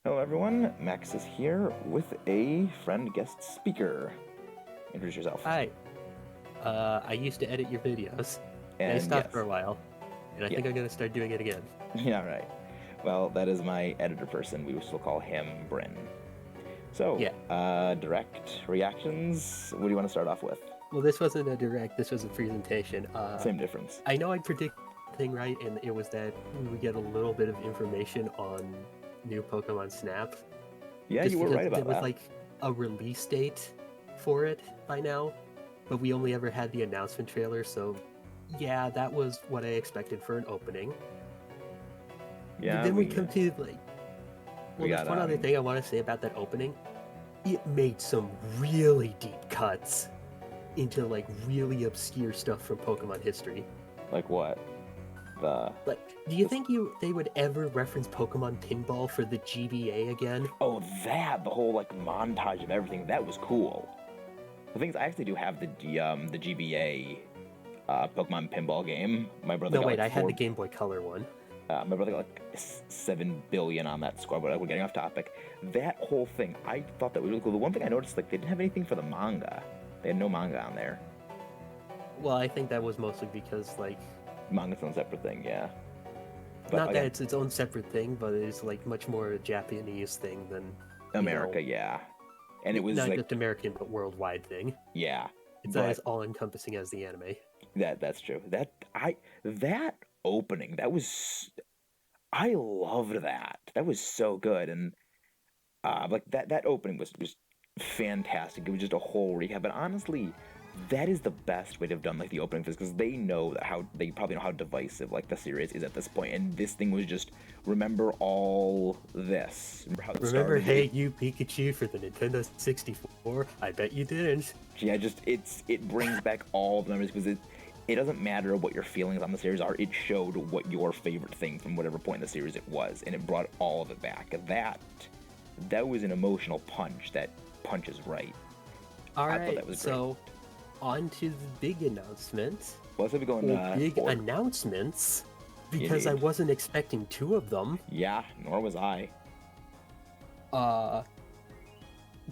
Hello everyone, Max is here with a friend guest speaker. Introduce yourself. Hi. I used to edit your videos. And I And stopped yes. for a while, and I think I'm gonna start doing it again. Yeah, right. Well, that is my editor person. We will still call him Bryn. So, Yeah. Direct reactions. What do you want to start off with? Well, this wasn't a direct. This was a presentation. Same difference. I know I predicted thing right, and it was that we would get a little bit of information on new Pokemon Snap. Yeah, Just you were because right about there was that. like a release date for it by now, but we only ever had the announcement trailer. So, yeah, that was what I expected for an opening. Yeah, But then we come to like. Well, there's got, one other thing I want to say about that opening. It made some really deep cuts into like really obscure stuff from Pokemon history. Like what? Like, do you think they would ever reference Pokemon Pinball for the GBA again? Oh, the whole like montage of everything. That was cool. The thing is, I actually do have the GBA Pokemon Pinball game. My brother No, got wait, like I had the Game Boy Color one. My brother got like 7 billion on that score, but we're getting off topic. That whole thing, I thought that was really cool. The one thing I noticed, like, they didn't have anything for the manga. They had no manga on there. Well, I think that was mostly because like Manga's its own separate thing, yeah. But not again, that it's its own separate thing, but it's like much more a Japanese thing than America, yeah. And it was not like just American but worldwide thing. yeah, It's not as all encompassing as the anime. that's true. That opening, I loved that. That was so good, and like that opening was just fantastic. It was just a whole recap. But honestly, that is the best way to have done like the opening for this, because they probably know how divisive like the series is at this point. And this thing was just remember all this. Remember how it Remember, started? hey, you Pikachu for the Nintendo 64? I bet you didn't. Yeah, it brings back all the memories, because it doesn't matter what your feelings on the series are. It showed what your favorite thing from whatever point in the series it was, and it brought all of it back. That was an emotional punch that punches right. Alright, so on to the big announcements. Well, let's go in big announcements, because Indeed. I wasn't expecting two of them. Yeah, nor was I.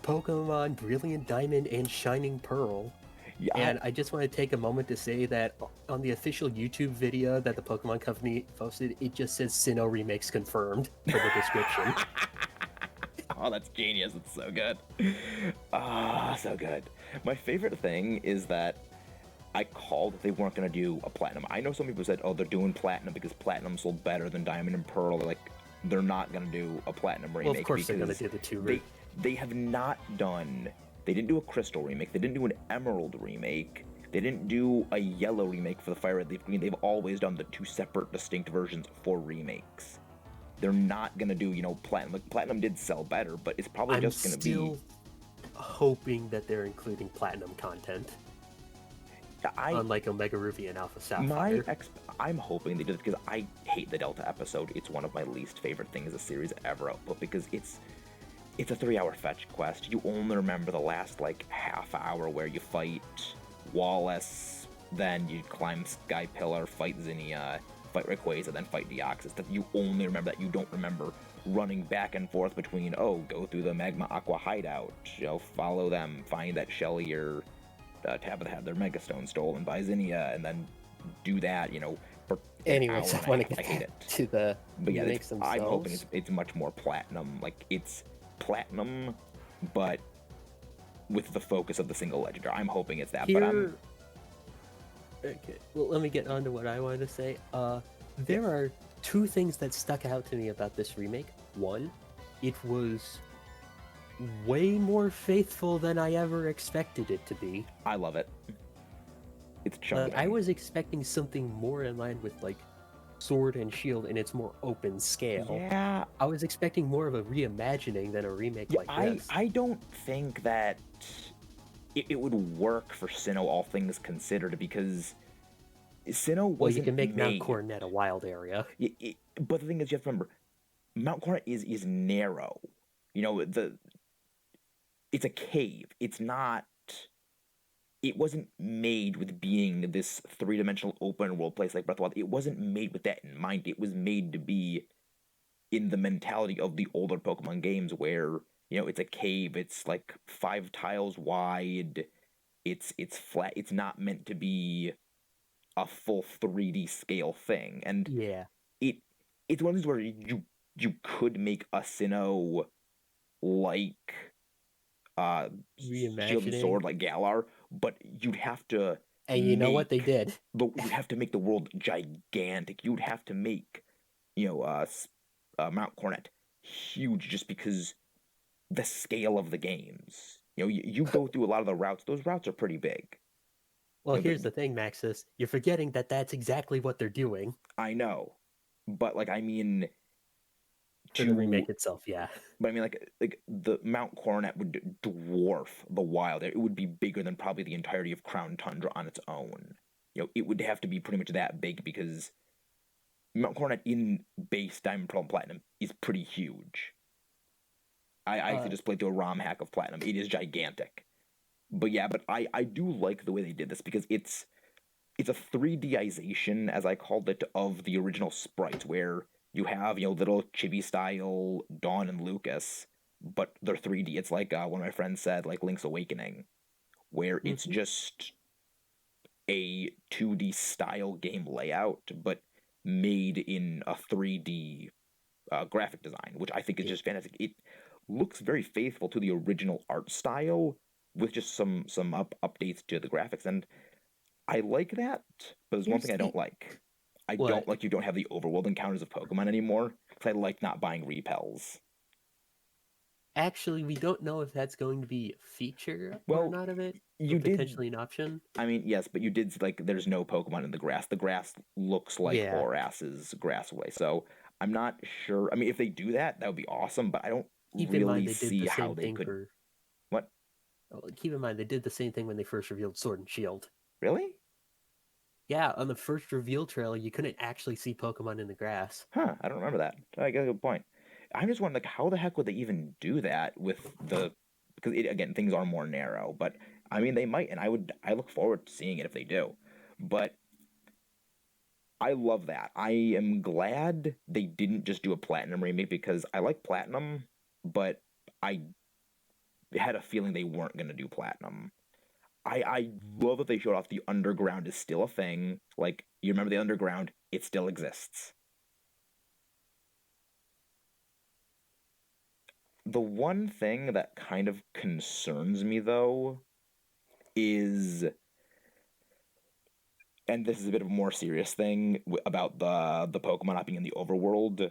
Pokemon Brilliant Diamond and Shining Pearl. Yeah, and I just want to take a moment to say that on the official YouTube video that the Pokemon Company posted, it just says Sinnoh remakes confirmed for the description. Oh, that's genius. It's so good. So good. My favorite thing is that I called they weren't going to do a Platinum. I know some people said, oh, they're doing Platinum because Platinum sold better than Diamond and Pearl. They're not going to do a Platinum remake. Well, of course they're going to do the two. They have not done... They didn't do a Crystal remake. They didn't do an Emerald remake. They didn't do a Yellow remake for the Fire Red Leaf Green. They've always done the two separate, distinct versions for remakes. They're not gonna do, Platinum. Like, Platinum did sell better, but it's probably just gonna be... I'm still hoping that they're including Platinum content. Unlike Omega Ruby and Alpha Sapphire. I'm hoping they do it, because I hate the Delta episode. It's one of my least favorite things a series ever output, because it's a 3-hour fetch quest. You only remember the last, half hour where you fight Wallace, then you climb Sky Pillar, fight Zinnia, fight Rayquaza, then fight Deoxys. You only remember that. You don't remember running back and forth between, go through the Magma Aqua hideout, follow them, find that Shelly or Tabitha had their Mega Stone stolen by Zinnia, and then do that, for anyways, I want to get to the remakes themselves. I'm hoping it's much more Platinum. It's Platinum, but with the focus of the single legendary. I'm hoping it's that. Okay, well, let me get on to what I wanted to say. There are two things that stuck out to me about this remake. One, it was way more faithful than I ever expected it to be. I love it. It's chunky. I was expecting something more in line with Sword and Shield in its more open scale. Yeah. I was expecting more of a reimagining than a remake like this. I don't think that it would work for Sinnoh, all things considered, because Sinnoh wasn't. Well, you can make Mount Coronet a wild area. But the thing is, you have to remember, Mount Coronet is narrow. It's a cave. It's not... It wasn't made with being this three-dimensional open world place like Breath of the Wild. It wasn't made with that in mind. It was made to be in the mentality of the older Pokemon games where, it's a cave, it's like 5 tiles wide, it's flat, it's not meant to be a full 3D scale thing. And Yeah, it it's one of those where you could make a Sinnoh like uh Shield and reimagining. Sword like Galar, but you'd have to And you know what they make did? you'd have to make the world gigantic. You'd have to make, Mount Cornet huge just because the scale of the games. You go through a lot of the routes. Those routes are pretty big. Well, You know, here's the thing, Maxis. You're forgetting that that's exactly what they're doing I know, but like I mean for the to remake itself. Yeah. but I mean, like the Mount Coronet would dwarf the wild. It would be bigger than probably the entirety of Crown Tundra on its own. It would have to be pretty much that big because Mount Coronet in base Diamond, Pearl, and Platinum is pretty huge. I actually Uh, just played through a ROM hack of Platinum. It is gigantic. But yeah, but I do like the way they did this because it's a 3Dization, as I called it, of the original sprites, where you have, little chibi style Dawn and Lucas, but they're 3D. It's like one of my friends said, like Link's Awakening, where it's mhm. just a 2D style game layout, but made in a 3D graphic design, which I think is Yeah. just fantastic. It looks very faithful to the original art style with just some updates to the graphics, and I like that, but there's one Here's thing I don't the like. I don't what? like you don't have the overworld encounters of Pokemon anymore, because I like not buying repels. Actually, we don't know if that's going to be a feature or Well, not of it, you but did. potentially an option. I mean, yes, but you did like there's no Pokemon in the grass. The grass looks like Yeah. Horas's grassway, so I'm not sure. I mean, if they do that, that would be awesome, but I don't Keep in mind really they did see the how same they thing could. for. What? Keep in mind they did the same thing when they first revealed Sword and Shield. Really? Yeah, on the first reveal trailer, you couldn't actually see Pokemon in the grass. Huh? I don't remember that. I got a good point. I'm just wondering, like, how the heck would they even do that with the? Because again, things are more narrow, but I mean, they might, and I look forward to seeing it if they do. But I love that. I am glad they didn't just do a Platinum remake because I like Platinum, but I had a feeling they weren't going to do Platinum. I love that they showed off the underground is still a thing. Like, you remember the underground, it still exists. The one thing that kind of concerns me, though, is, and this is a bit of a more serious thing about the Pokemon not being in the overworld.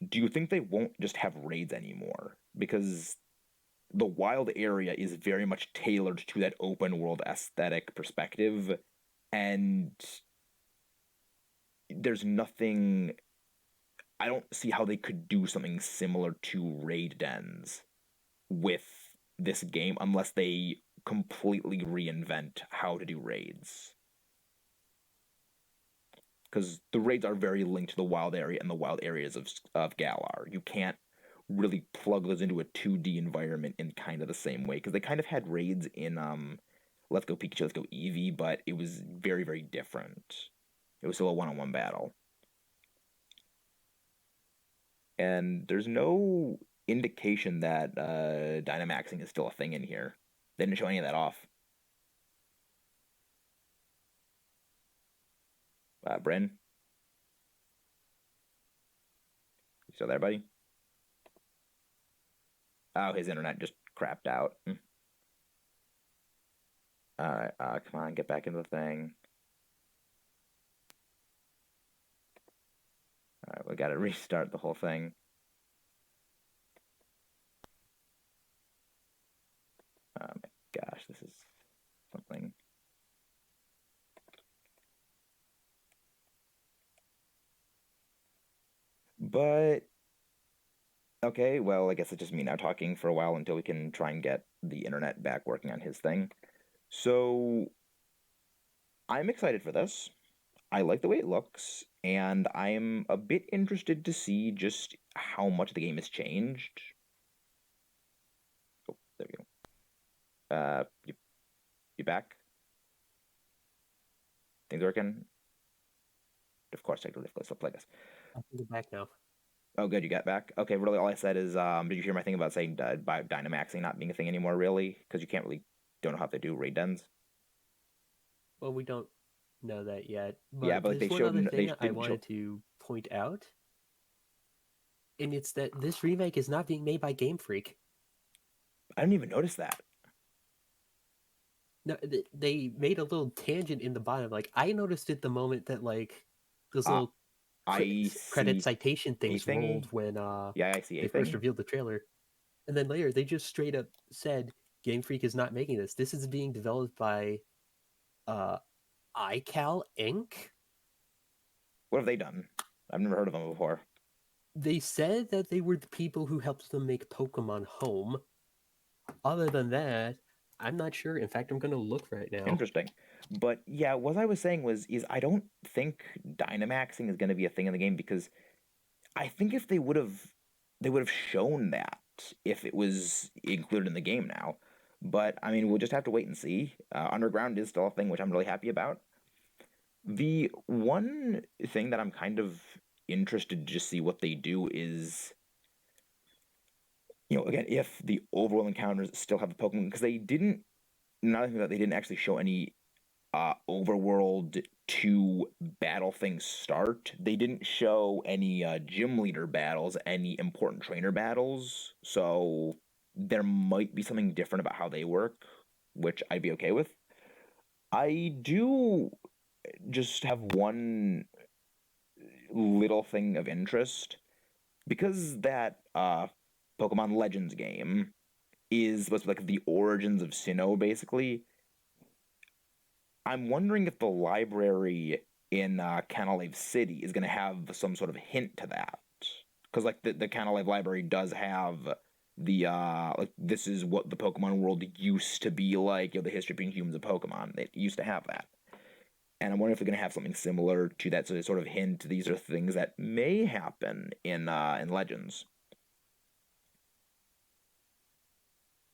Do you think they won't just have raids anymore? Because the wild area is very much tailored to that open world aesthetic perspective, and there's nothing. I don't see how they could do something similar to raid dens with this game unless they completely reinvent how to do raids. Because the raids are very linked to the wild area and the wild areas of Galar. You can't really plug those into a 2D environment in kind of the same way. Because they kind of had raids in Let's Go Pikachu, Let's Go Eevee, but it was very, very different. It was still a one-on-one battle. And there's no indication that Dynamaxing is still a thing in here. They didn't show any of that off. Bryn, you still there, buddy? Oh, his internet just crapped out. All right, come on, get back into the thing. All right, we got to restart the whole thing. Oh my gosh, this is something. But okay, well, I guess it's just me now talking for a while until we can try and get the internet back working on his thing. So I'm excited for this. I like the way it looks, and I'm a bit interested to see just how much the game has changed. Oh, there we go. You back? Things working? Of course, technical difficulties. Let's play this. I think I'm back now. Oh, good, you got back. Okay, really, all I said is, did you hear my thing about saying Dynamaxing not being a thing anymore, really? Because you can't really don't know how to do raid dens. Well, we don't know that yet, Yeah, but but like they there's one showed, other they thing I didn't show. wanted to point out, and it's that this remake is not being made by Game Freak. I didn't even notice that. No, they made a little tangent in the bottom. Like I noticed it the moment that like those Uh, little I credit see citation a things rolled thing. when Yeah, I see a they first thing. revealed the trailer, and then later they just straight up said Game Freak is not making this. This is being developed by uh iCal Inc. What have they done? I've never heard of them before. They said that they were the people who helped them make Pokemon Home. Other than that, I'm not sure. In fact, I'm going to look right now. Interesting. But yeah, what I was saying was, is I don't think Dynamaxing is going to be a thing in the game because I think if they would have shown that if it was included in the game now. But I mean, we'll just have to wait and see. Underground is still a thing, which I'm really happy about. The one thing that I'm kind of interested to just see what they do is, again, if the overworld encounters still have the Pokemon, because they didn't, not only that, they didn't actually show any overworld to battle things start. They didn't show any gym leader battles, any important trainer battles. So there might be something different about how they work, which I'd be okay with. I do just have one little thing of interest because that Pokemon Legends game is supposed to be like the origins of Sinnoh, basically. I'm wondering if the library in Canalave City is going to have some sort of hint to that. Because like the Canalave library does have the like this is what the Pokemon world used to be like, the history between humans and Pokemon. It used to have that. And I'm wondering if they're going to have something similar to that, so they sort of hint these are things that may happen in Legends.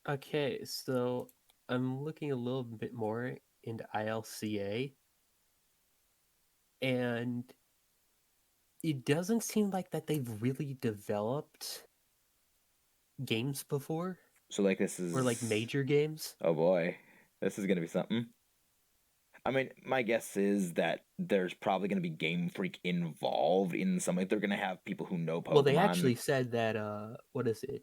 Okay, so I'm looking a little bit more into ILCA, and it doesn't seem like that they've really developed games before, So like this or like is, major games. oh boy, this is going to be something. I mean, my guess is that there's probably going to be Game Freak involved in some. Like, they're going to have people who know Well, they Pokemon actually said that what is it?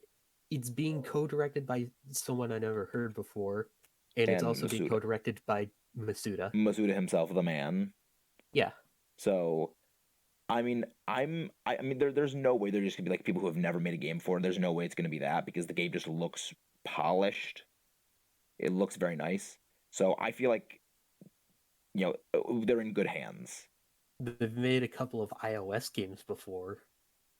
It's being co-directed by someone I never heard before, and it's and also being Masuda, co-directed by Masuda. Masuda himself, the man. Yeah, So, I mean, I mean, there's no way they're just gonna be like people who have never made a game before. There's no way it's gonna be that because the game just looks polished. It looks very nice. So I feel like they're in good hands. they've made a couple of iOS games before.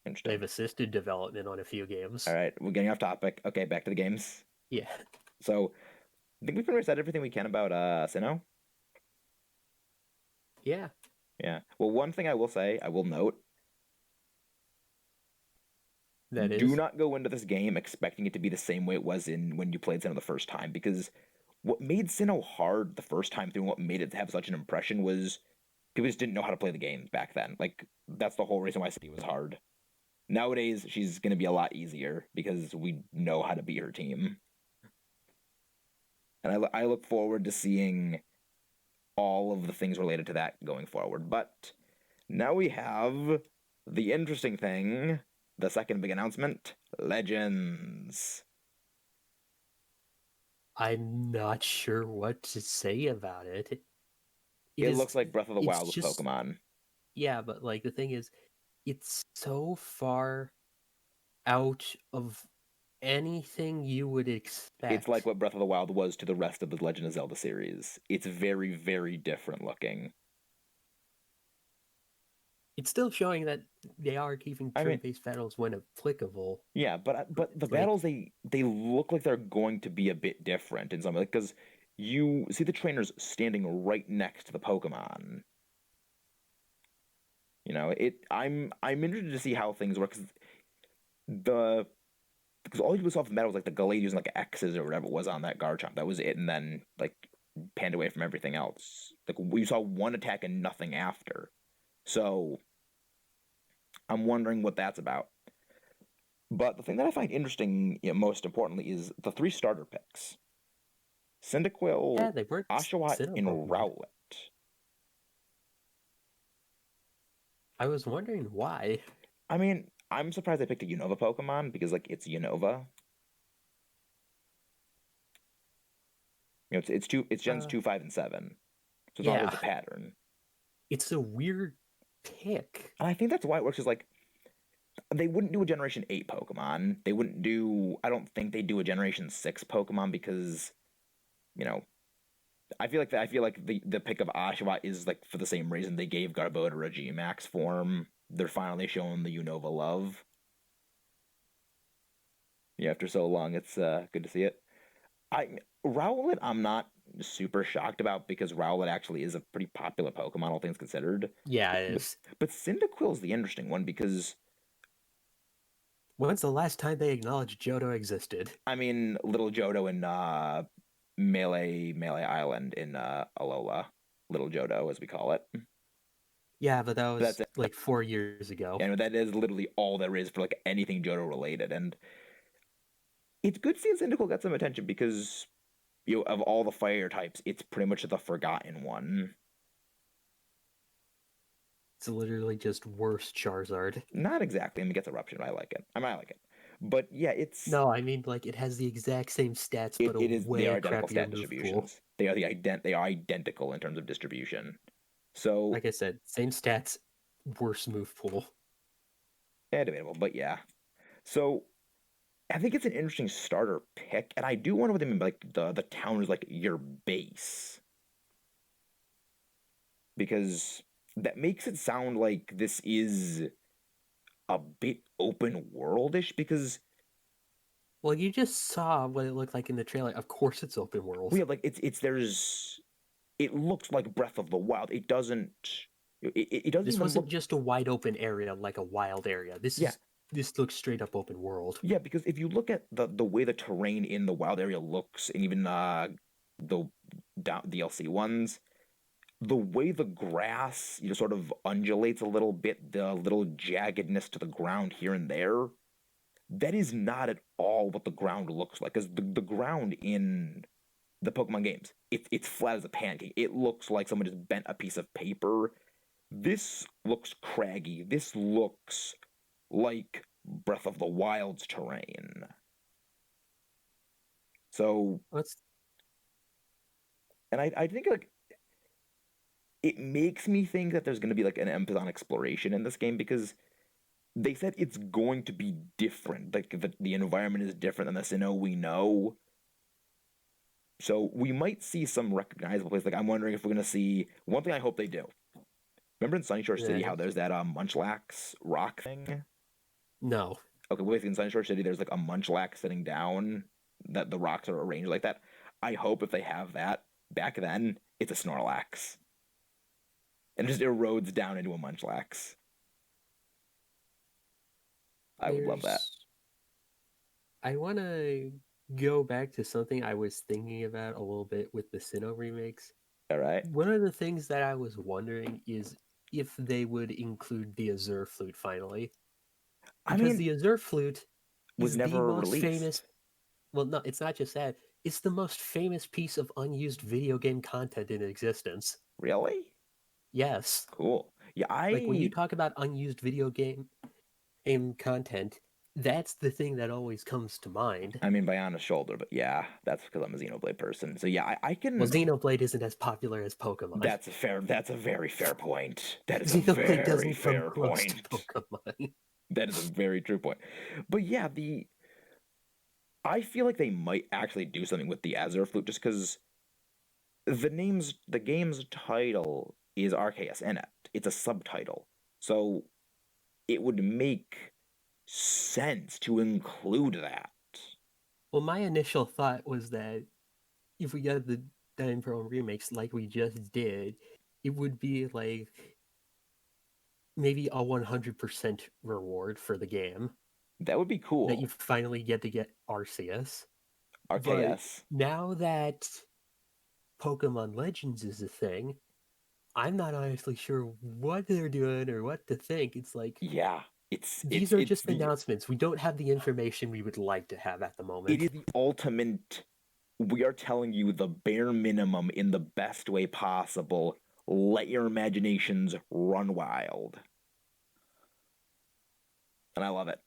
Interesting. They've assisted development on a few All games. right, we're getting off topic. Okay, back to the games. Yeah, So I think we pretty much said everything we can about Sinnoh. yeah, Yeah. Well, one thing I will say, I will note, that do is. not go into this game expecting it to be the same way it was in when you played Sinnoh the first time, because what made Sinnoh hard the first time through and what made it have such an impression was people just didn't know how to play the game back then. Like that's the whole reason why City was hard. Nowadays, she's going to be a lot easier because we know how to beat her team. And I look forward to seeing all of the things related to that going forward. But now we have the interesting thing, the second big announcement, Legends. I'm not sure what to say about it. It It is. looks like Breath of the It's Wild with just. Pokemon. Yeah, but like the thing is, it's so far out of anything you would It's like expect. what Breath of the Wild was to the rest of the Legend of Zelda series. It's very, very different looking. It's still showing that they are keeping I mean, turn-based battles when applicable. yeah, but the Like, battles they look like they're going to be a bit different in some way because you see the trainers standing right next to the Pokemon. I'm interested to see how things work. 'Cause the because all you do with metal was like the Galadios and like X's or whatever it was on that Garchomp. That was it, and then like panned away from everything else. Like we saw one attack and nothing after. So I'm wondering what that's about. But the thing that I find interesting, most importantly, is the three starter picks: Cyndaquil, Yeah, they weren't Oshawott, Sinnoh and Pokemon. Rowlet. I was wondering why. I mean, I'm surprised they picked a Unova Pokemon because, like, it's Unova. It's gens Uh, 2, 5, and 7, so it's not like yeah, there's a pattern. it's a weird pick. And I think that's why it works. Is like they wouldn't do a Generation 8 Pokemon. They wouldn't do. I don't think they do a Generation 6 Pokemon because you know I feel like the pick of Oshawott is like for the same reason they gave Garbodor a G Max form. They're finally showing the Unova love. Yeah, after so long, it's good to see it. I Rowlet, I'm not super shocked about because Rowlet actually is a pretty popular Pokemon, all things considered. Yeah, it But is. but Cyndaquil's the interesting one because When's the last time they acknowledged Johto existed? I mean, Little Johto in Melee Island in Alola, Little Johto as we call it. Yeah, but that But that's was it. like 4 years ago. And that is literally all there is for like anything Johto related. And it's good seeing Cyndaquil get some attention because of all the fire types, it's pretty much the forgotten one. It's literally just worse Charizard. Not exactly. I mean, it gets eruption, but I like it. I like it. But yeah, No, I mean like it has the exact same stats, but a it is they are way identical crappier stat move pool. distributions. They are identical in terms of distribution. So Like I said, same stats, worse move pool. debatable, but yeah. So I think it's an interesting starter pick, and I do wonder what they mean by like the town is like your base because that makes it sound like this is a bit open worldish because Well, you just saw what it looked like in the trailer. Of course, it's open world. we have like it's there's it looks like Breath of the Wild. It doesn't This even wasn't look just a wide open area like a wild area. yeah This looks straight up open world. yeah because if you look at the way the terrain in the wild area looks and even the DLC ones, the way the grass sort of undulates a little bit, the little jaggedness to the ground here and there, that is not at all what the ground looks like. Because the ground in the Pokemon games, it's flat as a pancake. It looks like someone just bent a piece of paper. This looks craggy. This looks like Breath of the Wild's terrain. So, Let's and I think like it makes me think that there's going to be like an emphasis on exploration in this game because they said it's going to be different. Like the environment is different than the Sinnoh we know. So we might see some recognizable places. Like I'm wondering if we're going to see one thing. I hope they do. Remember in Sunshore City how there's that Munchlax rock thing? no. Okay, well, basically in Sunshore City there's like a Munchlax sitting down that the rocks are arranged like that. I hope if they have that back then, it's a Snorlax and it just erodes down into a Munchlax. I would love that. I want to go back to something I was thinking about a little bit with the Sinnoh remakes. All right. One of the things that I was wondering is if they would include the Azure Flute finally. I Because mean, the Azure Flute was is the never most famous. released. Well, no, it's not just that. It's the most famous piece of unused video game content in existence. Really? Yes. Cool. Yeah, Like when you talk about unused video game content, that's the thing that always comes to mind. I mean by on his shoulder, but yeah, that's because I'm a Xenoblade person. So yeah, I Well, can. Xenoblade isn't as popular as Pokemon. That's a fair. That's a very fair point. That is a Xenoblade very doesn't come fair close to point. Pokemon. That is a very true point. But yeah, the I feel like they might actually do something with the Azure Flute just because the game's title is RKS Inet. It's a subtitle, so it would make sense to include that. Well, my initial thought was that if we got the Dying Pro remakes like we just did, it would be like maybe a 100% reward for the game That would be that you cool. finally get to get Arceus. But RKS. now that Pokemon Legends is a thing, I'm not honestly sure what they're doing or what to think. It's like Yeah. These are just announcements. We don't have the information we would like to have at the It moment. is the ultimate. We are telling you the bare minimum in the best way possible. Let your imaginations run wild. And I love it.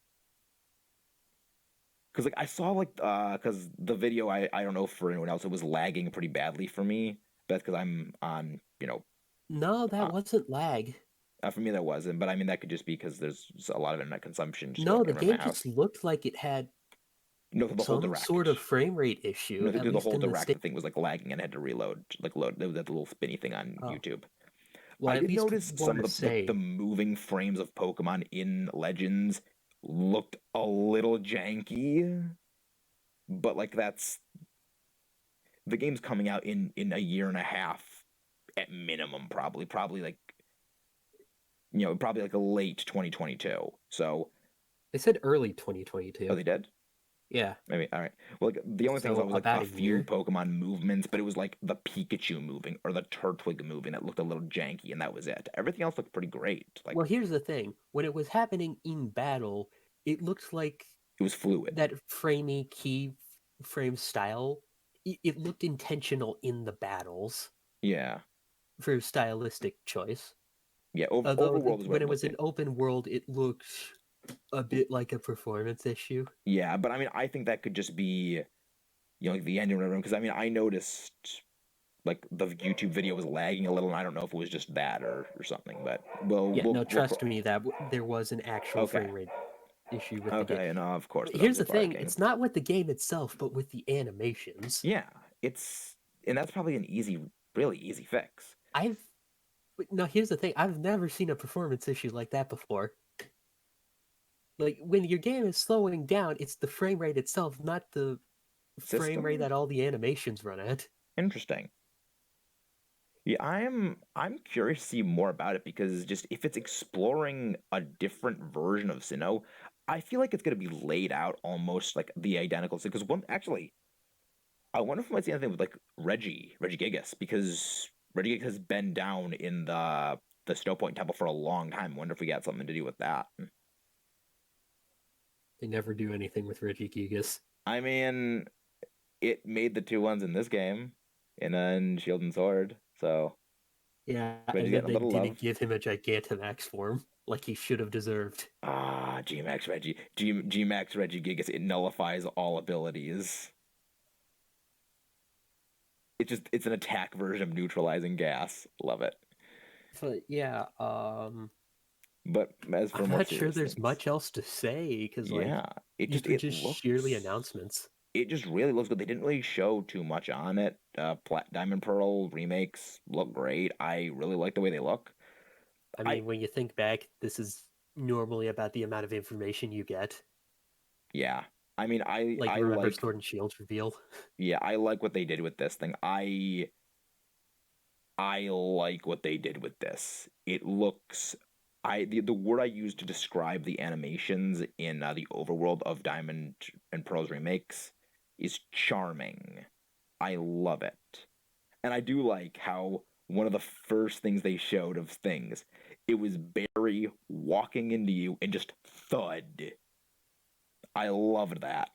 Because like I saw like because the video I don't know for anyone else, it was lagging pretty badly for me. That's because I'm on No, that wasn't lag. for me that wasn't, but I mean that could just be because there's a lot of internet consumption just No, going the around my game house. just looked like it had No, the whole some direct. sort of frame rate issue, No, at the least whole in the direct state. thing was like lagging and I had to reload, like load. There was that little spinny thing on Oh, YouTube. well, I I at did least notice want some to of the say, moving frames of Pokemon in Legends looked a little janky, but like that's the game's coming out in a year and a half at minimum, probably like probably like a late 2022. So they said early oh, 2022. they did. Yeah, Maybe all right. Well, like, the only thing so was like about a a few year. Pokemon movements, but it was like the Pikachu moving or the Turtwig moving that looked a little janky, and that was it. Everything else looked pretty great. Like Well, here's the thing: when it was happening in battle, it looked like it was fluid. that framey key frame style. It looked intentional in the battles Yeah, for stylistic choice. yeah. Although Overworld is what when it it was looked an at. open world, it looked a bit like a performance issue. Yeah, but I mean, I think that could just be like the ending or whatever. Because I mean, I noticed like the YouTube video was lagging a little, and I don't know if it was just that or something. But Yeah, no, we'll trust me, that there was an actual okay, frame rate issue with the game. okay, and of course, the Here's dogs are the thing: barking. it's not with the game itself, but with the animations. Yeah, it's and that's probably an really easy fix. I've No, here's the thing: I've never seen a performance issue like that before. Like when your game is slowing down, it's the frame rate itself, not the frame rate System that all the animations run at. interesting. Yeah, I'm curious to see more about it because just if it's exploring a different version of Sinnoh, I feel like it's gonna be laid out almost like the identical thing. Because one actually, I wonder if we might see anything with like Regigigas, because Regigigas has been down in the Snow Point Temple for a long time. I wonder if we got something to do with that. They never do anything with Regigigas. I mean, it made the two ones in this game, in Shield and Sword, so Yeah, Reggie's and then getting a they little didn't love. give him a Gigantamax form like he should have deserved. Ah, Gmax Reggie. Gmax Regigigas, it nullifies all abilities. It's an attack version of neutralizing gas. Love it. But yeah, But as for I'm more not sure serious there's things, much else to say because like yeah, it these just were it just sheerly looks announcements. it just really looks good. They didn't really show too much on it. Diamond Pearl remakes look great. I really like the way they look. I I mean, when you think back, this is normally about the amount of information you get. Yeah. I mean, Like, I remember like Sword and Shield's reveal? yeah, I like what they did with this thing. I like what they did with this. It looks the word I use to describe the animations in the overworld of Diamond and Pearl's remakes is charming. I love it. And I do like how one of the first things they showed of things, it was Barry walking into you and just thud. I loved that.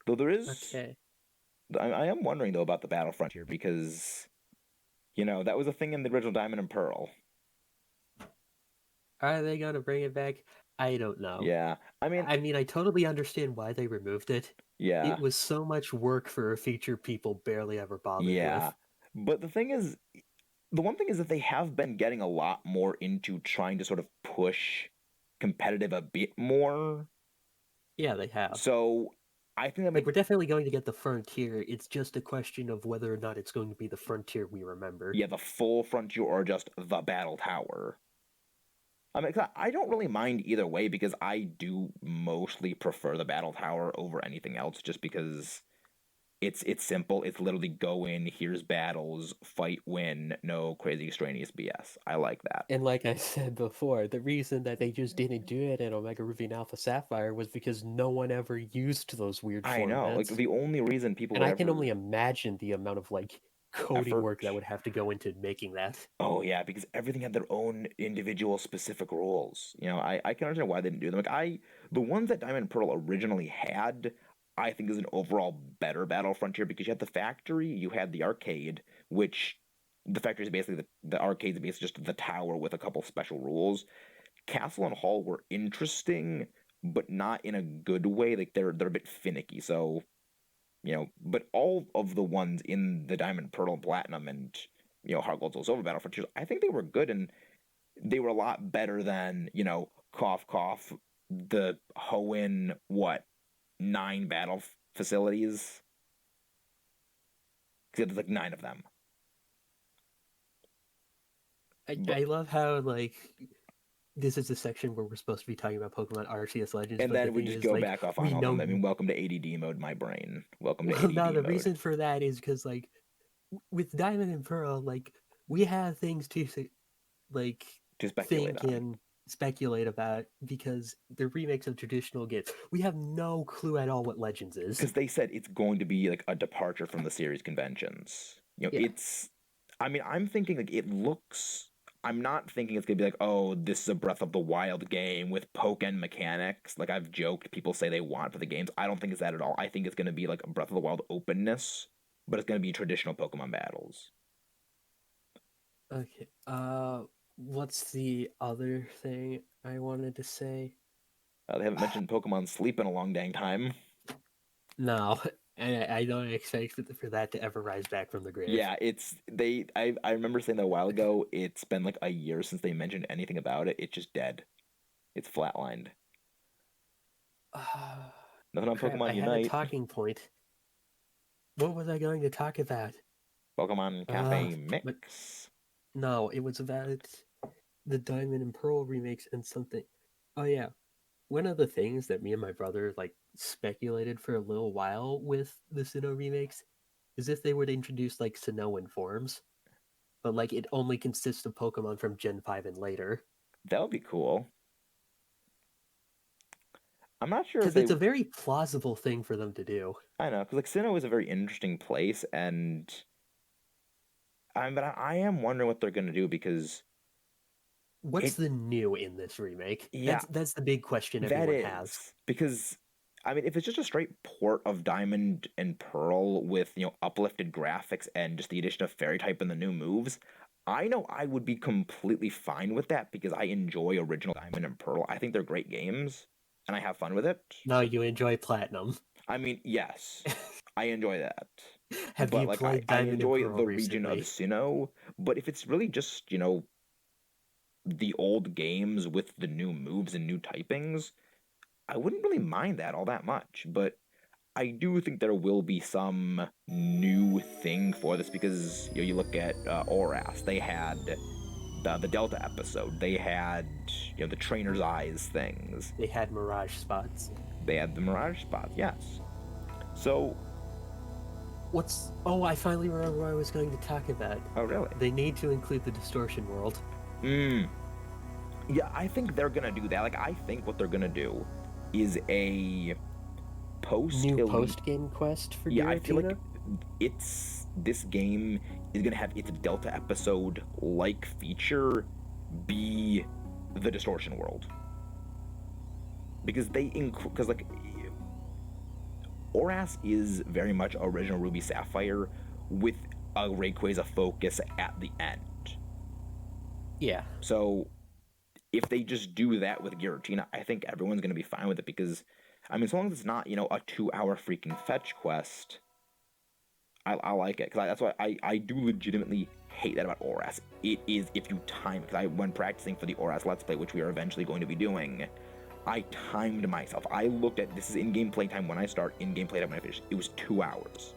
Though there is Okay. I am wondering though about the Battlefront here because that was a thing in the original Diamond and Pearl. Are they gonna bring it back? I don't know. Yeah, I mean, I mean, I totally understand why they removed it. It yeah, was so much work for a feature people barely ever bothered yeah. with. But the one thing is that they have been getting a lot more into trying to sort of push competitive a bit more. Yeah, they have. So I think that Like, we're definitely going to get the Frontier. It's just a question of whether or not it's going to be the Frontier we remember. yeah, the full Frontier or just the Battle Tower. I mean, I don't really mind either way because I do mostly prefer the Battle Tower over anything else, just because it's simple. It's literally go in, here's battles, fight, win, no crazy extraneous BS. I like that. And like I said before, the reason that they just didn't do it in Omega Ruby and Alpha Sapphire was because no one ever used those weird I know. Like formats. the only reason people And would I can ever only imagine the amount of like coding work that effort. would have to go into making that. Oh yeah, because everything had their own individual specific rules. I can understand why they didn't do them. The ones that Diamond and Pearl originally had, I think is an overall better Battle Frontier because you had the factory, you had the arcade, which the factory is basically the arcade is basically just the tower with a couple special rules. Castle and Hall were interesting, but not in a good way. Like they're a bit finicky. So but all of the ones in the Diamond, Pearl, Platinum, and Heart Gold, Soul Silver Battle Frontiers, I think they were good and they were a lot better than cough cough the Hoenn 9 battle facilities because there's like 9 of them. I love how like this is the section where we're supposed to be talking about Pokemon Arceus Legends, And but the then we thing just is, go like, back off we on all know. them. I mean, welcome to ADD mode, my brain. Welcome to Well, ADD no, the mode. reason for that is because like with Diamond and Pearl, like we have things to like To speculate think on. and speculate about because they're remakes of traditional games. We have no clue at all what Legends is. Because they said it's going to be like a departure from the series conventions. Yeah. It's. I mean, I'm thinking like it looks. I'm not thinking it's gonna be like, oh, this is a Breath of the Wild game with Pokken mechanics. Like I've joked, people say they want for the games. I don't think it's that at all. I think it's gonna be like a Breath of the Wild openness, but it's gonna be traditional Pokemon battles. Okay. What's the other thing I wanted to say? They haven't mentioned Pokemon Sleep in a long dang time. No, and I don't expect for that to ever rise back from the grave. Yeah, it's they. I remember saying that a while ago. It's been like a year since they mentioned anything about it. It's just dead. It's flatlined. Nothing on Crap, Pokemon I had a Unite. talking point. What was I going to talk about? Pokemon Cafe But Mix. no, it was about the Diamond and Pearl remakes and something. Oh yeah, one of the things that me and my brother like speculated for a little while with the Sinnoh remakes is if they would introduce like Sinnoh forms, but like it only consists of Pokemon from Gen 5 and later. That would be cool. I'm not sure if Because they. it's a very plausible thing for them to do. I know, because like Sinnoh is a very interesting place, and but I am wondering what they're gonna do because What's it. the new in this remake? Yeah, That's the big question that everyone has. is because. I mean, if it's just a straight port of Diamond and Pearl with uplifted graphics and just the addition of Fairy type and the new moves, I know I would be completely fine with that because I enjoy original Diamond and Pearl. I think they're great games, and I have fun with it. No, you enjoy Platinum. I mean, yes, I enjoy that. Have But you like played I Diamond and enjoy Pearl the region of recently? Sinnoh, but if it's really just, the old games with the new moves and new typings, I wouldn't really mind that all that much. But I do think there will be some new thing for this because you look at Oras, they had the Delta episode, they had the trainer's eyes things, They had Mirage spots. they had the Mirage spots, yes. So Oh, I finally remember what I was going to talk about. oh really? They need to include the distortion world. Yeah, I think they're gonna do that. Like I think what they're gonna do is a New post-game quest for Yeah, I feel like Giratina? this game is gonna have its Delta episode like feature be the distortion world because like Oras is very much original Ruby Sapphire with a Rayquaza focus at the end. Yeah. So if they just do that with Giratina, I think everyone's gonna be fine with it because I mean, as long as it's not a 2-hour freaking fetch quest, I like it because that's why I do legitimately hate that about Oras. It is if you time because when practicing for the Oras Let's Play, which we are eventually going to be doing, I timed myself. I looked at this is in-game playtime when I start, in-game playtime when I finish. It was 2 hours,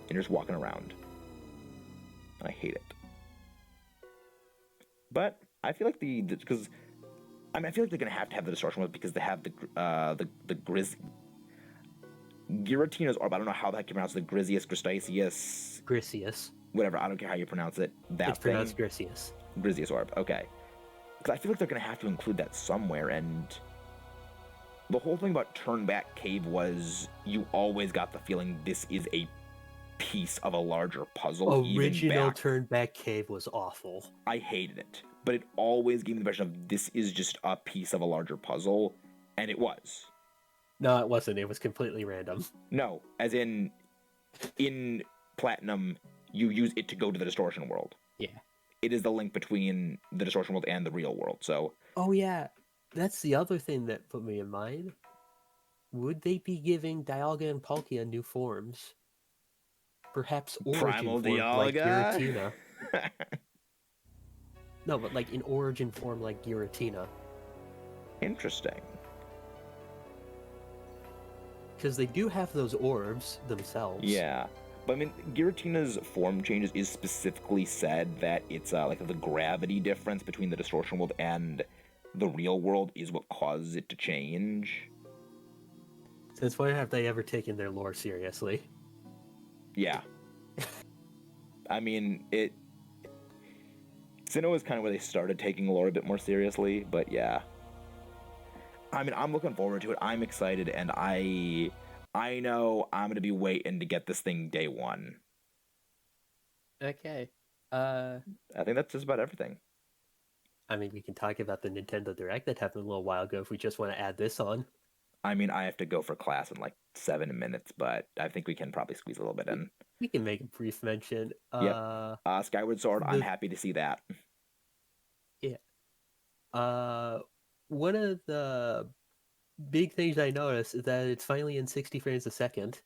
and you're just walking around. I hate it. But I feel like because I feel like they're gonna have to have the distortion mode because they have the Grizz. Giratina's orb. I don't know how the heck you pronounce it. The Grisius. Whatever. I don't care how you pronounce it. It's pronounced Grisius. Grisius orb. Okay. Because I feel like they're gonna have to include that somewhere. And the whole thing about Turnback Cave was you always got the feeling this is a piece of a larger puzzle. Even Original back, turn-back cave was awful. I hated it, but it always gave me the impression of this is just a piece of a larger puzzle, and it was. No, it wasn't. It was completely random. No, as in Platinum, you use it to go to the distortion world. Yeah. It is the link between the distortion world and the real world. So. Oh yeah, that's the other thing that put me in mind. Would they be giving Dialga and Palkia new forms? Perhaps origin Primal form like Dialga? Giratina. No, but like in origin form like Giratina. Interesting. Because they do have those orbs themselves. Yeah. But I mean, Giratina's form changes is specifically said that it's like the gravity difference between the distortion world and the real world is what causes it to change. So it's why have they ever taken their lore seriously? Yeah. I mean, Sinnoh was kind of where they started taking lore a bit more seriously, but yeah. I mean, I'm looking forward to it. I'm excited, and I know I'm going to be waiting to get this thing day one. Okay. I think that's just about everything. I mean, we can talk about the Nintendo Direct that happened a little while ago if we just want to add this on. I mean, I have to go for class in like 7 minutes, but I think we can probably squeeze a little bit in. We can make a brief mention. Yep. Skyward Sword, I'm happy to see that. Yeah. One of the big things I noticed is that it's finally in 60 frames a second.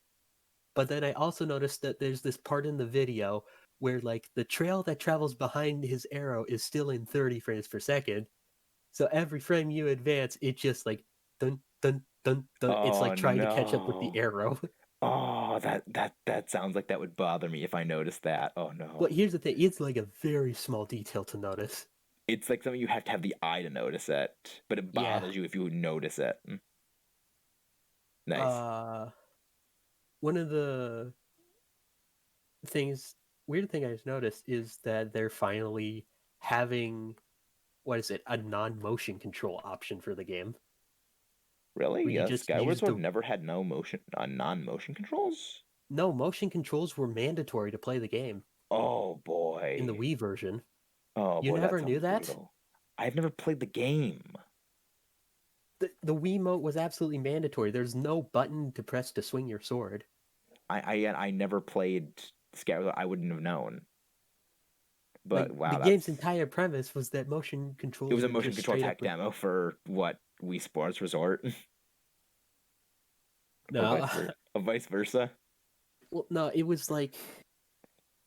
But then I also noticed that there's this part in the video where like the trail that travels behind his arrow is still in 30 frames per second. So every frame you advance, it just like dun dun dun dun. Oh, it's like trying to catch up with the arrow. Oh, that sounds like that would bother me if I noticed that. Oh no. But here's the thing, it's like a very small detail to notice. It's like something you have to have the eye to notice it, but it bothers you if you notice it. Nice. One of the weird thing I just noticed is that they're finally having, a non-motion control option for the game. Really? Skyward Sword never had non-motion controls? No, motion controls were mandatory to play the game. Oh boy. In the Wii version. Oh boy, you never knew that? Brutal. I've never played the game. The Wiimote was absolutely mandatory. There's no button to press to swing your sword. I never played Skyward. I wouldn't have known. But like, wow, the game's entire premise was that motion control. It was a motion control tech demo for what, Wii Sports Resort. No, or vice versa. Well, no, it was like,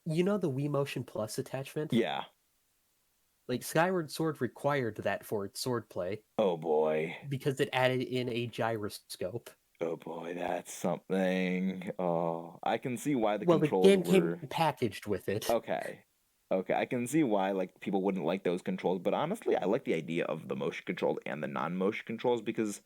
you know, the Wii Motion Plus attachment. Yeah. Like Skyward Sword required that for its swordplay. Oh boy. Because it added in a gyroscope. Oh boy, that's something. Oh, I can see why the controls controls the game came packaged with it. Okay, I can see why like people wouldn't like those controls, but honestly, I like the idea of the motion controls and the non-motion controls because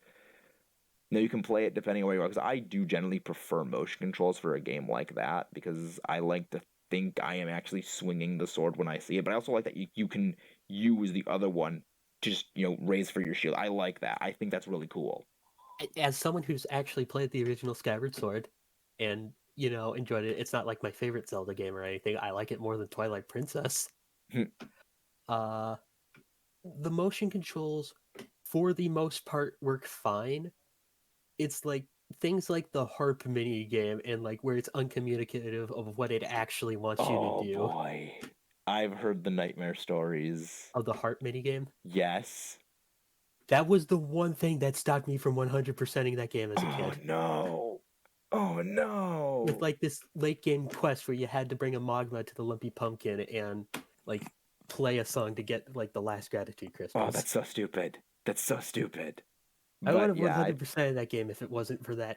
you can play it depending on where you are. Because I do generally prefer motion controls for a game like that because I like to think I am actually swinging the sword when I see it, but I also like that you can use the other one to just raise for your shield. I like that. I think that's really cool. As someone who's actually played the original Skyward Sword and enjoyed it, it's not like my favorite Zelda game or anything. I like it more than Twilight Princess. The motion controls for the most part work fine. It's like things like the harp mini game and like where it's uncommunicative of what it actually wants you to do. Oh boy, I've heard the nightmare stories of the harp mini game. Yes, that was the one thing that stopped me from 100%ing that game as a kid. Oh no! With like this late game quest where you had to bring a Magma to the Lumpy Pumpkin and like play a song to get like the last Gratitude Crystals. Oh, that's so stupid. I would have 100% of that game if it wasn't for that.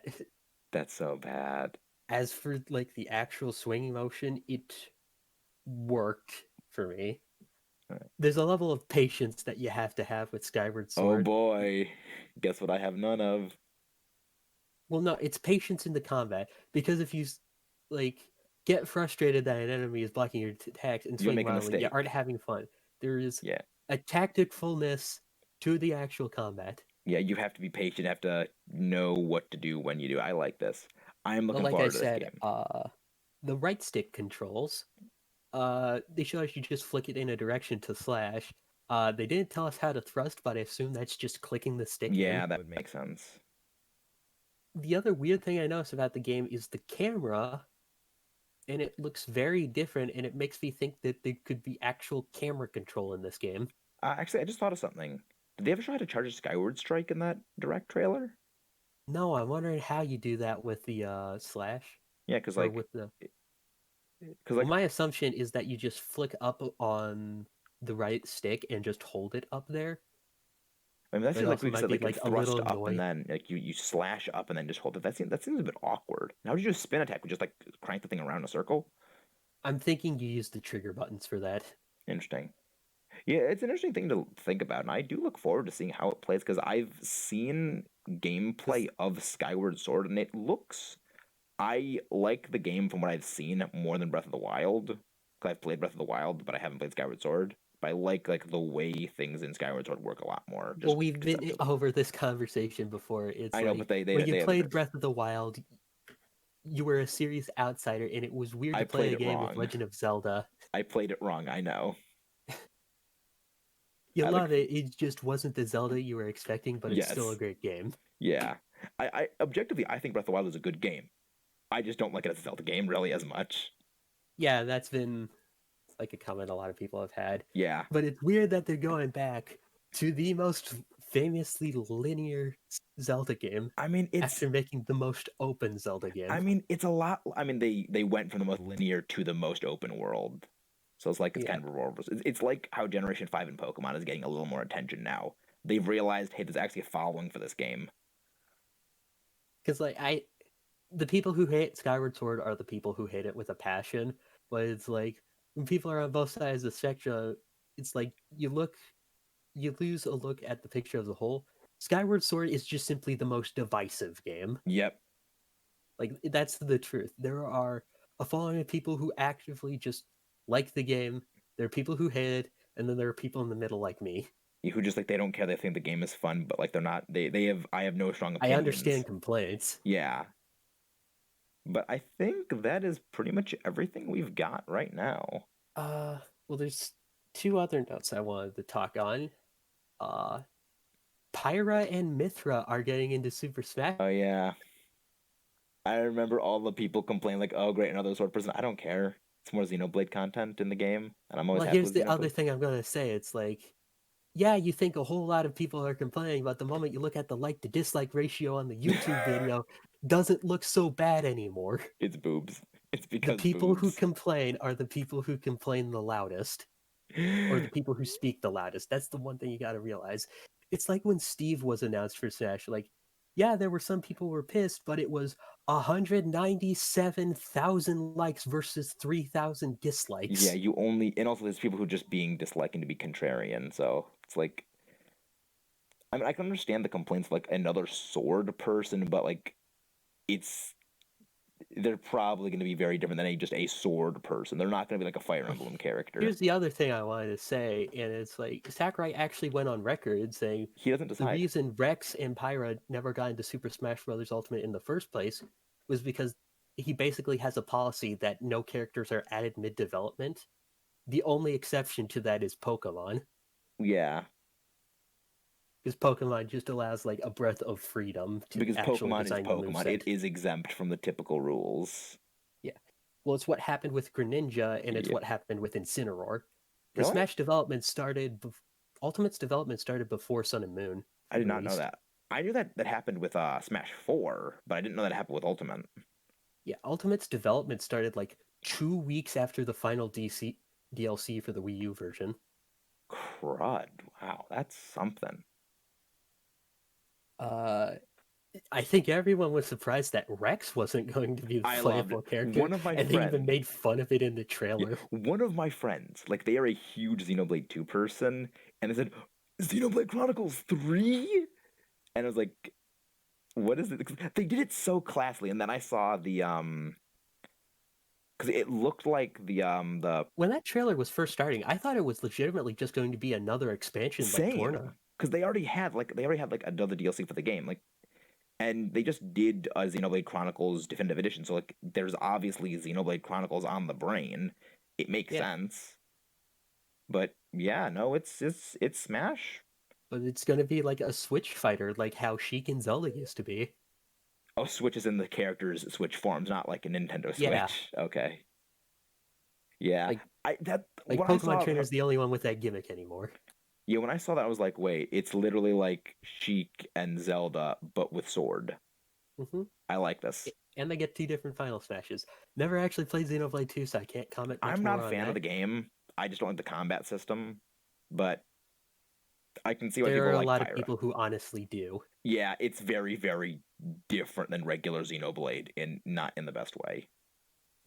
That's so bad. As for like the actual swinging motion, it worked for me. Right. There's a level of patience that you have to have with Skyward Sword. Oh boy, guess what I have none of. Well, no, it's patience in the combat, because if you like get frustrated that an enemy is blocking your attacks and swing wildly, you aren't having fun. There is a tactfulness to the actual combat. Yeah, you have to be patient. You have to know what to do when you do. I like this. I am looking forward to this game. the right stick controls. They showed us you just flick it in a direction to slash. They didn't tell us how to thrust, but I assume that's just clicking the stick in. Yeah, that would make sense. The other weird thing I noticed about the game is the camera, and it looks very different, and it makes me think that there could be actual camera control in this game. Actually, I just thought of something. Did they ever try to charge a Skyward Strike in that direct trailer? No, I'm wondering how you do that with the slash, Yeah, because or with the. Well, like my assumption is that you just flick up on the right stick and just hold it up there. I mean that But it seems like also we might said be like you like a thrust little up and annoying. then like you slash up and then just hold it. That seems a bit awkward. How would you just spin attack? We just like crank the thing around in a circle? I'm thinking you use the trigger buttons for that. Interesting. Yeah, it's an interesting thing to think about, and I do look forward to seeing how it plays because I've seen gameplay of Skyward Sword, and it looks. I like the game from what I've seen more than Breath of the Wild. 'Cause I've played Breath of the Wild, but I haven't played Skyward Sword. But I like the way things in Skyward Sword work a lot more, Well, just we've been conceptually. over this conversation before. It's I know, but like they when they you they have a played different. Breath of the Wild, you were a serious outsider, and it was weird I to play played a it game with wrong. Legend of Zelda. I played it wrong. I know. You I look. love it, it just wasn't the Zelda you were expecting, but it's still a Yes. great game. Yeah. I objectively I think Breath of the Wild is a good game. I just don't like it as a Zelda game really as much. Yeah, that's been like a comment a lot of people have had. Yeah. But it's weird that they're going back to the most famously linear Zelda game I mean it's after making the most open Zelda game. I mean it's a lot. I mean they went from the most linear to the most open world. So it's like it's Yeah, kind of a role reversal. It's like how Generation 5 in Pokemon is getting a little more attention now. They've realized, hey, there's actually a following for this game. because the people who hate Skyward Sword are the people who hate it with a passion. But it's like when people are on both sides of the spectrum, it's like you lose a look at the picture of the whole. Skyward Sword is just simply the most divisive game. Yep. Like that's the truth. There are a following of people who actively just like the game. There are people who hate it, and then there are people in the middle like me. Who just like they don't care, they think the game is fun, but like they're not they have I have no strong I opinions. understand complaints. Yeah. But I think that is pretty much everything we've got right now. Uh, well, there's two other notes I wanted to talk on. Uh, Pyra and Mithra are getting into Super Smash. Oh yeah. I remember all the people complain like, "Oh, great, another sword person." I don't care. It's more Xenoblade content in the game, and I'm always Well, happy here's with the other Xenoblade. thing I'm gonna say. It's like, yeah, you think a whole lot of people are complaining, but the moment you look at the like to dislike ratio on the YouTube video, doesn't look so bad anymore. It's boobs. It's The because people who boobs. complain are the people who complain the loudest, or the people who speak the loudest. That's the one thing you got to realize. It's like when Steve was announced for Smash. Like, yeah, there were some people who were pissed, but it was 197,000 likes versus 3,000 Yeah, dislikes. you only and also there's people who are just being disliking to be contrarian, so it's like I mean I can understand the complaints of like another sword person, but like it's they're probably going to be very different than just a sword person. They're not going to be like a Fire Emblem character. Here's the other thing I wanted to say, and it's like Sakurai actually went on record saying He doesn't the decide. reason Rex and Pyra never got into Super Smash Bros. Ultimate in the first place was because he basically has a policy that no characters are added mid development. The only exception to that is Pokemon, Yeah, because Pokemon just allows like a breath of freedom to because actually Pokemon is design your Pokemon. It moveset. is exempt from the typical rules. Yeah. Well, it's what happened with Greninja, and it's Yep. what happened with Incineroar. Because Really? Smash development started, Ultimate's development started before Sun and Moon I did not know released. that. I knew that happened with Smash 4, but I didn't know that happened with Ultimate. Yeah, Ultimate's development started like 2 weeks after the final DLC for the Wii U version. Crud. Wow, that's something. Uh, I think everyone was surprised that Rex wasn't going to be the I loved it. playable character, One of my and they even friends, made fun of it in the yeah, trailer. one of my friends, like they are a huge Xenoblade 2 person, and they said, Xenoblade Chronicles 3? And I was like, what is it? 'Cause they did it so classily, and then I saw the because it looked like the When that trailer was first starting, I thought it was legitimately just going to be another expansion like same Torna. because they already had like another DLC for the game. Like And they just did a Xenoblade Chronicles Definitive Edition, so like there's obviously Xenoblade Chronicles on the brain. It makes Yeah, sense. But yeah, no, it's Smash. but it's gonna be like a Switch fighter, like how Sheik and Zelda used to be. Oh, Switch is in the characters Switch forms, not like a Nintendo Yeah, Switch. Okay. Yeah. like I that like when I Pokemon saw Trainer's the only one with that gimmick anymore. yeah, when I saw that I was like, wait, it's literally like Sheik and Zelda, but with sword. Hmm. I like this. And they get two different Final Smashes. Never actually played Xenoblade 2, so I can't comment much I'm not more a on fan of that. the game. I just don't like the combat system. But I can see why There people are a like lot of Pyra. people who honestly do. Yeah, it's very, very different than regular Xenoblade, and not in the best way.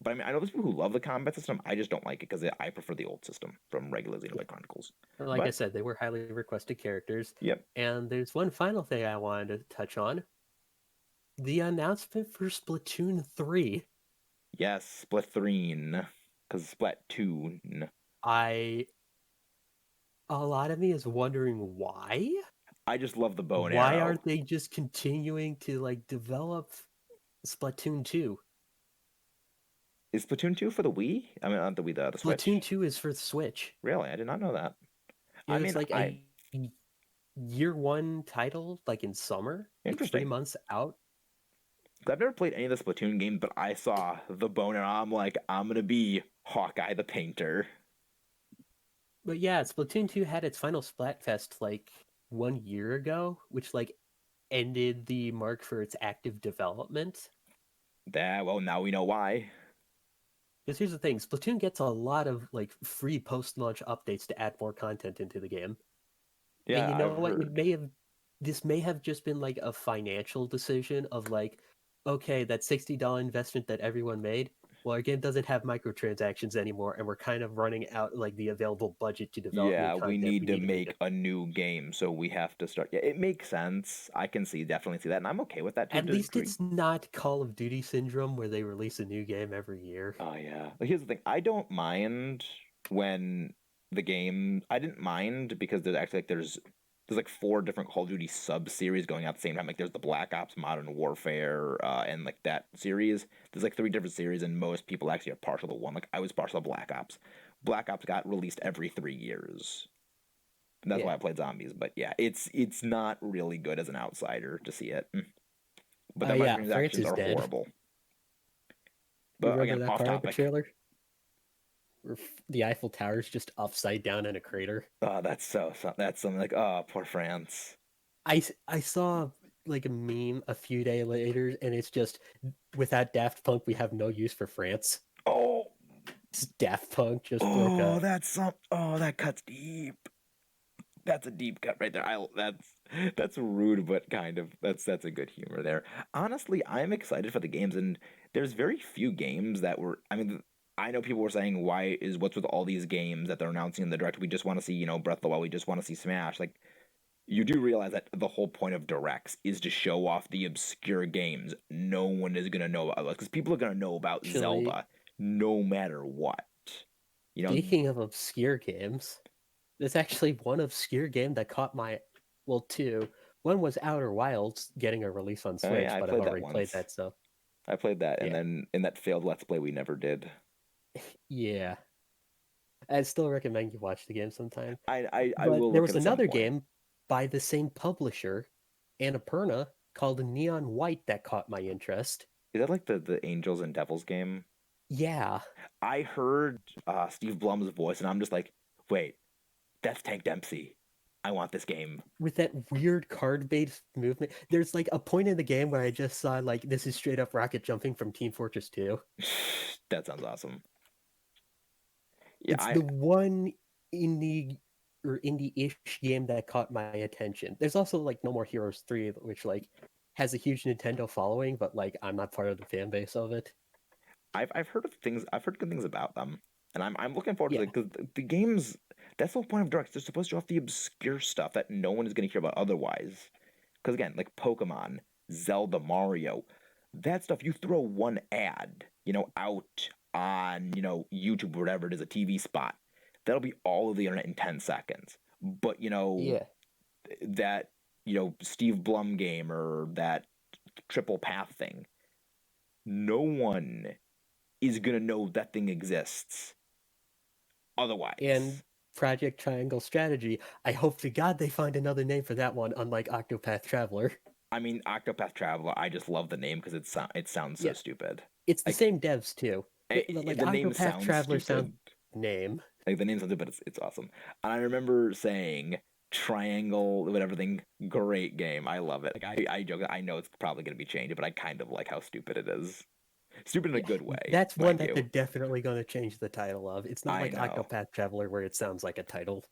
But I mean, I know there's people who love the combat system. I just don't like it because I prefer the old system from regular Yeah. Xenoblade Chronicles. Like I But said, they were highly requested characters. yep, And there's one final thing I wanted to touch on. The announcement for Splatoon 3. yes, Splatoon, because Splatoon. I A lot of me is wondering why. I just love the bow and Why arrow. aren't they just continuing to like develop Splatoon 2? Is Splatoon 2 for the Wii? I mean, not the Wii, the Splatoon Switch. 2 is for the Switch. Really, I did not know that. It I was mean, like a year one title, like in summer, like three interesting. months out. I've never played any of the Splatoon games, but I saw the bow and arrow. I'm like, I'm gonna be Hawkeye the Painter. But yeah, Splatoon 2 had its final Splatfest like 1 year ago, which like ended the mark for its active development. That well, now we know why. Because here's the thing, Splatoon gets a lot of like free post-launch updates to add more content into the game. And Yeah, you know I've what? heard. This may have just been like a financial decision of like, okay, that $60 investment that everyone made, well, our game doesn't have microtransactions anymore, and we're kind of running out like the available budget to develop new Yeah, we content. need We to need to make make it. a new game, so we have to start. Yeah, it makes sense. I can see, definitely see that, and I'm okay with that to a At least degree. it's not Call of Duty syndrome where they release a new game every year. Oh yeah. But here's the thing. I don't mind when the game. I didn't mind because there's actually like there's like four different Call of Duty sub series going out at the same time. Like there's the Black Ops Modern Warfare and like that series. There's like three different series, and most people actually are partial to one. Like I was partial to Black Ops. Black Ops got released every 3 years. That's Yeah. why I played zombies. But yeah, it's not really good as an outsider to see it. But the Yeah, France microtransactions is are dead. horrible. You But remember again, that off part of the topic. trailer? Where the Eiffel Tower is just upside down in a crater. Oh, that's something like oh, poor France. I saw like a meme a few days later, and it's just without Daft Punk, we have no use for France. Oh, Daft Punk just broke oh, up. that's some. Oh, that cuts deep. That's a deep cut right there. That's rude, but kind of that's a good humor there. Honestly, I'm excited for the games, and there's very few games that were. I mean, I know people were saying, "Why is what's with all these games that they're announcing in the direct? We just want to see, Breath of the Wild. We just want to see Smash." Like, you do realize that the whole point of directs is to show off the obscure games no one is gonna know about, because people are gonna know about Actually, Zelda no matter what. You know, speaking of obscure games, there's actually one obscure game that caught my, well, two. One was Outer Wilds getting a release on oh yeah, Switch, I but I've played that already played once. that, so I played that, and yeah. then in that failed Let's Play, we never did. Yeah. I'd still recommend you watch the game sometime. I But will there look was at some another point. game by the same publisher, Annapurna, called Neon White that caught my interest. Is that like the Angels and Devils game? Yeah, I heard Steve Blum's voice, and I'm just like, wait, that's Tank Dempsey. I want this game. with that weird card-based movement. There's like a point in the game where I just saw like this is straight up rocket jumping from Team Fortress 2. That sounds awesome. Yeah, It's the one indie or indie-ish game that caught my attention. There's also like No More Heroes 3, which like has a huge Nintendo following, but like I'm not part of the fan base of it. I've heard of things. I've heard good things about them, and I'm looking forward to Yeah, it because the games. That's the whole point of directs. They're supposed to show off the obscure stuff that no one is going to hear about otherwise. Because again, like Pokemon, Zelda, Mario, that stuff you throw one ad, out on YouTube or whatever it is, a TV spot, that'll be all of the internet in 10 seconds. But yeah. that Steve Blum game or that triple path thing. No one is gonna know that thing exists And otherwise. Project Triangle Strategy. I hope to God they find another name for that one, unlike Octopath Traveler. I mean, Octopath Traveler, I just love the name because it sounds so Yeah, stupid. it's the Like same devs too. Like the name Octopath sounds Traveler sounds stupid. name. Like the name sounds stupid, but it's awesome. And I remember saying Triangle, whatever thing, great game. I love it. Like I joke, I know it's probably gonna be changed, but I kind of like how stupid it is. Stupid in a Yeah, good way, that's one mind that you. they're definitely going to change the title of. It's not I like know. Octopath Traveler where it sounds like a title.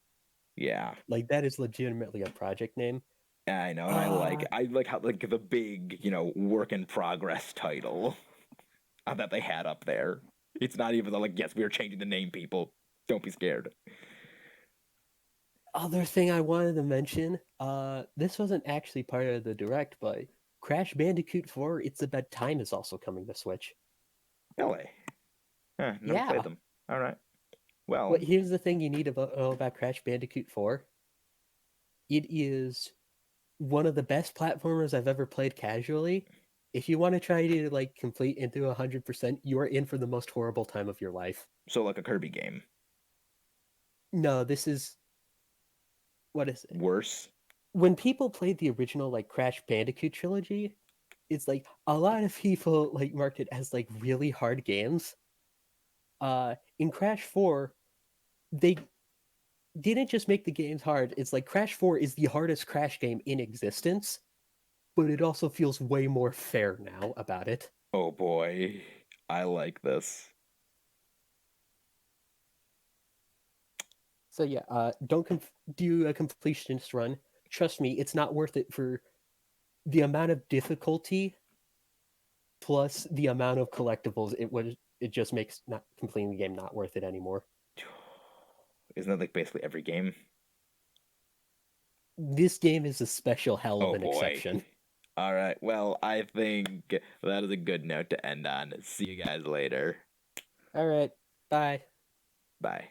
Yeah. Like that is legitimately a project name. I know, and Uh I like how like the big, work in progress title that they had up there. It's not even like, yes, we are changing the name, people. Don't be scared. Other thing I wanted to mention, this wasn't actually part of the direct, but Crash Bandicoot 4, It's About Time is also coming to Switch. LA. Never played Yeah. them. All right. Well, But here's the thing you need to know about Crash Bandicoot 4. It is one of the best platformers I've ever played casually. If you want to try to like complete into 100%, you are in for the most horrible time of your life. so like a Kirby game. No, this is what is it? Worse. When people played the original like Crash Bandicoot trilogy, it's like a lot of people like marked it as like really hard games. In Crash 4, they didn't just make the games hard. It's like Crash 4 is the hardest Crash game in existence, but it also feels way more fair now about it. Oh boy. I like this. So yeah, don't do a completionist run. Trust me, it's not worth it for the amount of difficulty plus the amount of collectibles. It just makes not completing the game not worth it anymore. Isn't that like basically every game? This game is a special hell of Oh an boy. exception. All right. Well, I think that is a good note to end on. See you guys later. All right, bye. Bye.